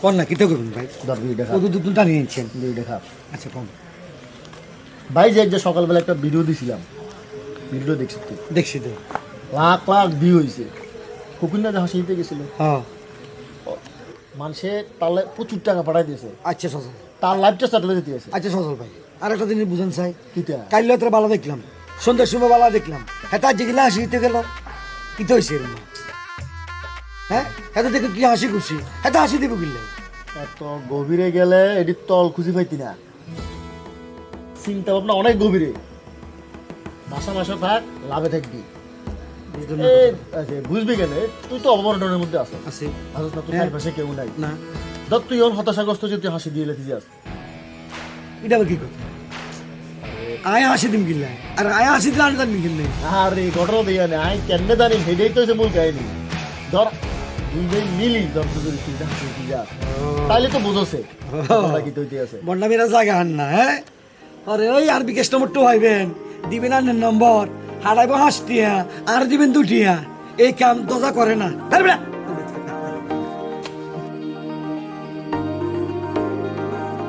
কোন না কিতে করবেন ভাই? ধর ভিডিওটা খা, কত দুটো টানিয়ে নিচ্ছেন? ভিডিওটা খা। আচ্ছা কোন ভাই যে সকালবেলা একটা ভিডিও দিছিলাম, ভিডিও দেখছিস তুই? দেখছি তো। লাখ লাখ ভিউ হয়েছে। কুকুরনা যে হাসি দিতে গেছিল, হ্যাঁ মানুষে তাহলে প্রচুর টাকা পাঠাই দিয়েছে, আচ্ছা সজল, তার লাইফটা স্যাটেলাইট দিয়েছে। আচ্ছা সজল ভাই আর একটা জিনিস বুঝেন চাই। কিটা? কাল রাত্রে বালা দেখলাম, সন্ধ্যার সময় বালা দেখলাম, হ্যাঁ তার যেগুলো হাসি দিতে গেল কিতে হয়েছে এরকম? হ্যাঁ এত দেখে কি হাসি খুশি, হ্যাঁ হাসি দিব কিনলে? এত গভীরে গেলে এটির তল খুঁজে পাইতি না, চিন্তা ভাবনা অনেক গভীরে। মাসা মাসা থাক, লাভে থাকবি। বুঝবি কেন? তুই তো অবমাননার মধ্যে আসো, আছে আসিস না? তোর হ্যাঁ। চারপাশে কেউ নাই না, ধর তুই ওর হতাশাগ্রস্ত যে তুই হাসি দিয়ে লেখি যাস। এটা আবার কি কথা? আয় হাসি দিম কিনলে আর আয় হাসি দিলে আনতাম কিনলে? আরে ঘটনা দিয়ে আনে আই কেমনে জানি, সেটাই তো হচ্ছে মূল কাহিনী। ধর দুই ভাই মিলি ধর তুই হাসি দিয়ে যাস, তাইলে তো বুঝছে কি তৈরি আছে। বন্ডা মেরা জায়গা হান না, হ্যাঁ আরে ওই আর বিকাশ নম্বর টু হইবেন, দিবেন আর নম্বর হারাইব হাসটিয়া আর দিবেন দুটিয়া, এই কাম দজা করে না।